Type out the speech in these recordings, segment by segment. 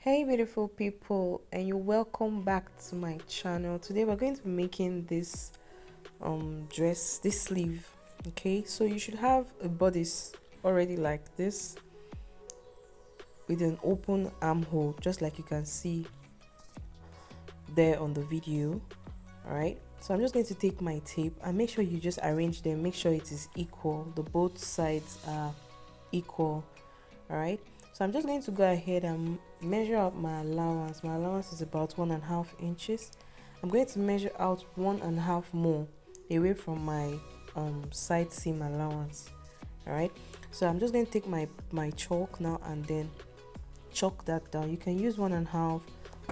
Hey beautiful people, and you're welcome back to my channel. Today we're going to be making this dress, this sleeve. Okay, so you should have a bodice already like this with an open armhole, just like you can see there on the video. All right, so I'm just going to take my tape and make sure you just arrange them, make sure it is equal, the both sides are equal. All right, so I'm just going to go ahead and measure out my allowance. My allowance is about 1.5 inches. I'm going to measure out 1.5 more away from my side seam allowance. All right, so I'm just going to take my chalk now and then chalk that down. You can use 1.5 or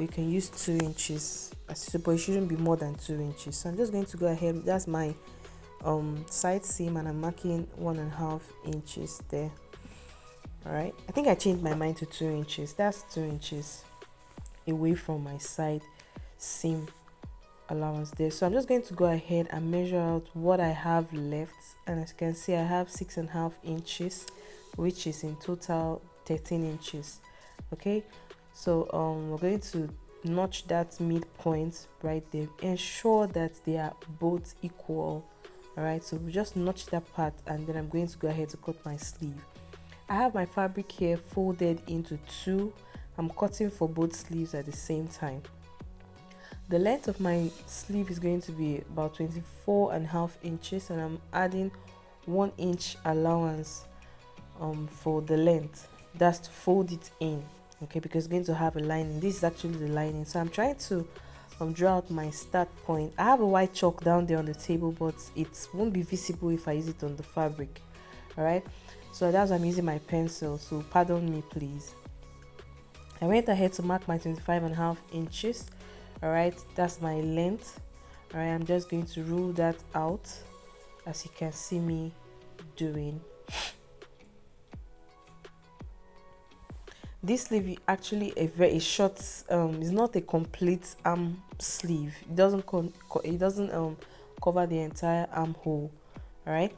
you can use 2 inches, but it shouldn't be more than 2 inches. So I'm just going to go ahead. That's my side seam, and I'm marking 1.5 inches there. All right, I think I changed my mind to 2 inches. That's 2 inches away from my side seam allowance there. So I'm just going to go ahead and measure out what I have left, and as you can see I have 6.5 inches, which is in total 13 inches. Okay, so we're going to notch that midpoint right there, ensure that they are both equal. All right, so we just notch that part, and then I'm going to go ahead to cut my sleeve. I have my fabric here folded into two. I'm cutting for both sleeves at the same time. The length of my sleeve is going to be about 24.5 inches, and I'm adding 1 inch allowance for the length. That's to fold it in, okay, because it's going to have a lining. This is actually the lining. So I'm trying to draw out my start point. I have a white chalk down there on the table, but it won't be visible if I use it on the fabric. All right, so that's why I'm using my pencil, so pardon me please. I went ahead to mark my 25.5 inches. All right, that's my length. All right, I'm just going to rule that out as you can see me doing. This sleeve is actually a very short, it's not a complete arm sleeve. It doesn't cover the entire armhole. All right,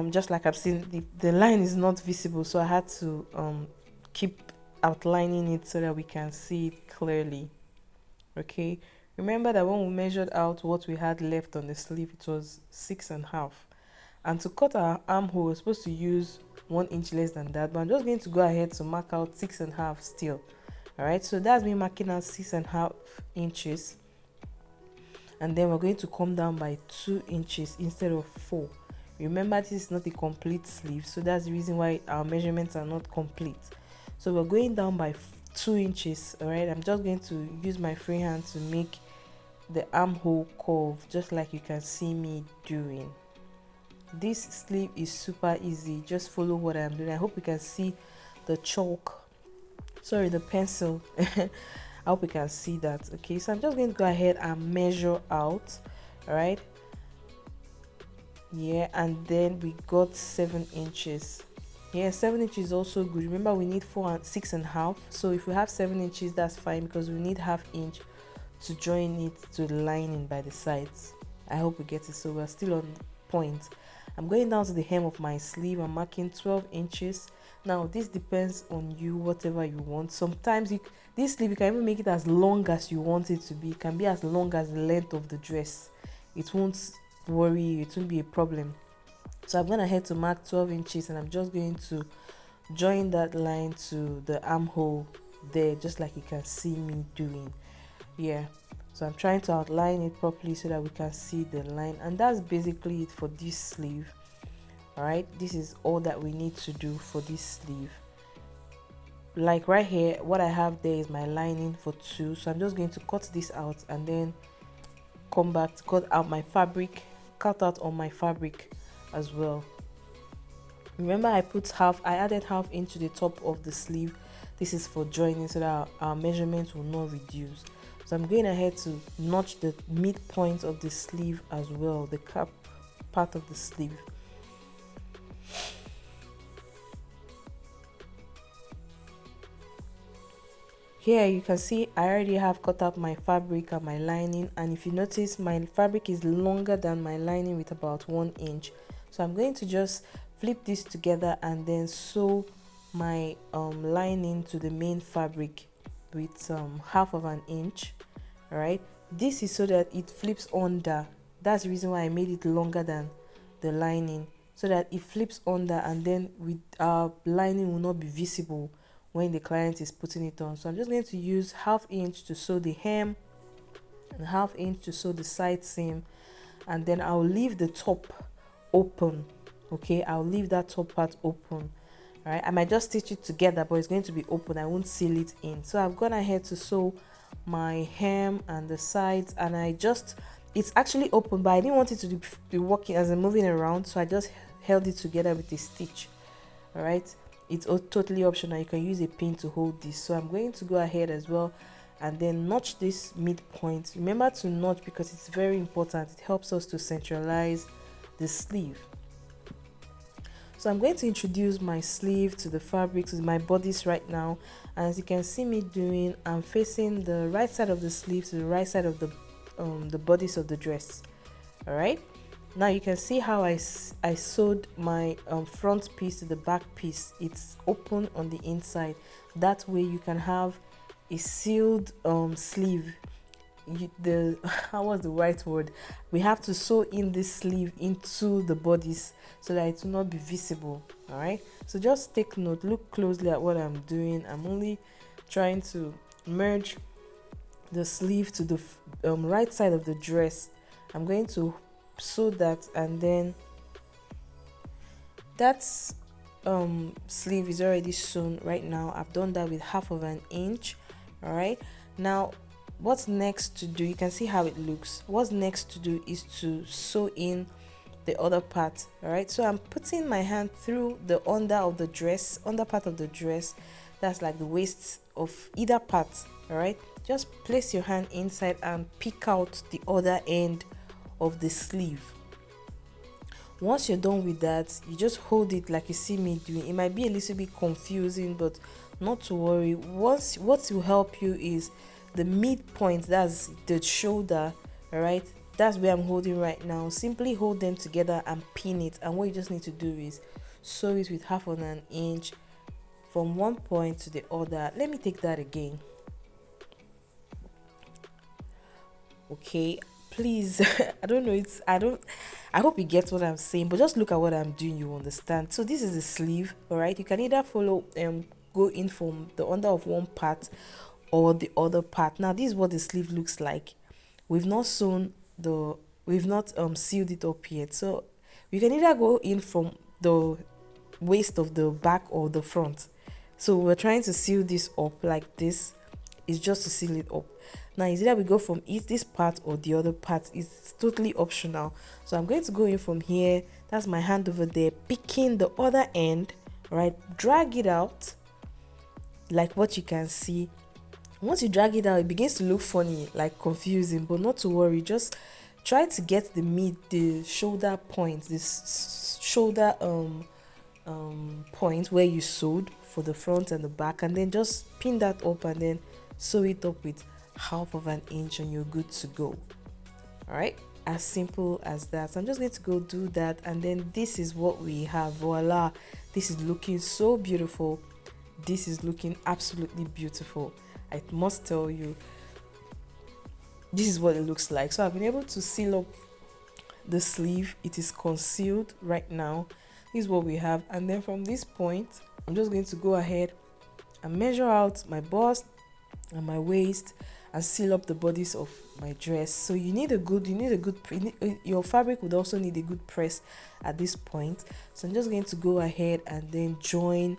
just like I've seen, the line is not visible, so I had to keep outlining it so that we can see it clearly. Okay, remember that when we measured out what we had left on the sleeve, it was 6.5, and to cut our armhole we're supposed to use 1 inch less than that, but I'm just going to go ahead to mark out 6.5 still. All right, so that's me marking out 6.5 inches, and then we're going to come down by 2 inches instead of 4. Remember, this is not a complete sleeve, so that's the reason why our measurements are not complete. So we're going down by 2 inches. All right, I'm just going to use my free hand to make the armhole curve, just like you can see me doing. This sleeve is super easy. Just follow what I'm doing. I hope you can see the chalk, sorry, the pencil. I hope you can see that. Okay, so I'm just going to go ahead and measure out. All right, yeah, and then we got 7 inches. Yeah, 7 inches is also good. Remember, we need 6.5, so if we have 7 inches, that's fine, because we need ½ inch to join it to the lining by the sides. I hope we get it. So we're still on point. I'm going down to the hem of my sleeve. I'm marking 12 inches. Now this depends on you, whatever you want. Sometimes this sleeve, you can even make it as long as you want it to be. It can be as long as the length of the dress. It won't worry you, it won't be a problem. So I'm going ahead to mark 12 inches, and I'm just going to join that line to the armhole there, just like you can see me doing. Yeah, so I'm trying to outline it properly so that we can see the line, and that's basically it for this sleeve. All right, this is all that we need to do for this sleeve. Like right here, what I have there is my lining for 2, so I'm just going to cut this out and then come back to cut out my fabric, cut out on my fabric as well. Remember, I added ½ inch to the top of the sleeve. This is for joining so that our measurements will not reduce. So I'm going ahead to notch the midpoint of the sleeve as well, the cap part of the sleeve. Here you can see I already have cut out my fabric and my lining, and if you notice, my fabric is longer than my lining with about 1 inch. So I'm going to just flip this together and then sew my lining to the main fabric. with half of an inch. All right, this is so that it flips under. That's the reason why I made it longer than the lining, so that it flips under, and then with our lining will not be visible when the client is putting it on. So I'm just going to use half inch to sew the hem and half inch to sew the side seam, and then I'll leave the top open. Okay, I'll leave that top part open. All right, I might just stitch it together, but it's going to be open. I won't seal it in. So I've gone ahead to sew my hem and the sides, and it's actually open, but I didn't want it to be working as I'm moving around, so I just held it together with a stitch. All right, it's totally optional. You can use a pin to hold this. So I'm going to go ahead as well and then notch this midpoint. Remember to notch because it's very important. It helps us to centralize the sleeve. So I'm going to introduce my sleeve to the fabric, to my bodice right now. And as you can see me doing, I'm facing the right side of the sleeve to the right side of the bodice of the dress. All right, now you can see how I sewed my front piece to the back piece. It's open on the inside. That way you can have a sealed sleeve. How was the right word? We have to sew in this sleeve into the bodice so that it will not be visible. All right, so just take note, look closely at what I'm doing. I'm only trying to merge the sleeve to the right side of the dress. I'm going to sew that, and then that's sleeve is already sewn right now. I've done that with half of an inch. All right, now what's next to do, you can see how it looks. What's next to do is to sew in the other part. All right, so I'm putting my hand through the under part of the dress. That's like the waist of either part. All right, just place your hand inside and pick out the other end of the sleeve. Once you're done with that, you just hold it like you see me doing. It might be a little bit confusing, but not to worry. What will help you is the midpoint, that's the shoulder. All right, that's where I'm holding right now. Simply hold them together and pin it, and what you just need to do is sew it with half of an inch from one point to the other. Let me take that again. Okay, please. I hope you get what I'm saying, but just look at what I'm doing, you understand. So this is the sleeve. All right, you can either follow go in from the under of one part or the other part. Now this is what the sleeve looks like. We've not sealed it up yet, so you can either go in from the waist of the back or the front. So we're trying to seal this up like this. It's just to seal it up. Now is either we go from this part or the other part. It's totally optional. So I'm going to go in from here. That's my hand over there, picking the other end. Right, drag it out like what you can see. Once you drag it out, it begins to look funny, like confusing, but not to worry. Just try to get the shoulder point, this shoulder point where you sewed for the front and the back, and then just pin that up and then sew it up with half of an inch, and you're good to go. All right, as simple as that. So I'm just going to go do that, and then this is what we have. Voila, this is looking so beautiful. This is looking absolutely beautiful. I must tell you, this is what it looks like. So I've been able to seal up the sleeve. It is concealed right now. This is what we have, and then from this point I'm just going to go ahead and measure out my bust and my waist and seal up the bodice of my dress. So your fabric would also need a good press at this point. So I'm just going to go ahead and then join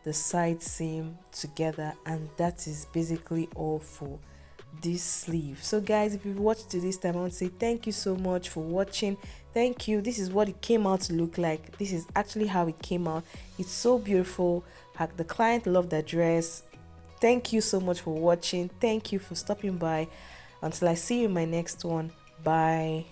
the side seam together, and that is basically all for this sleeve. So guys, if you've watched to this time, I want to say thank you so much for watching. Thank you. This is what it came out to look like. This is actually how it came out. It's so beautiful. The client loved that dress. Thank you so much for watching. Thank you for stopping by. Until I see you in my next one. Bye.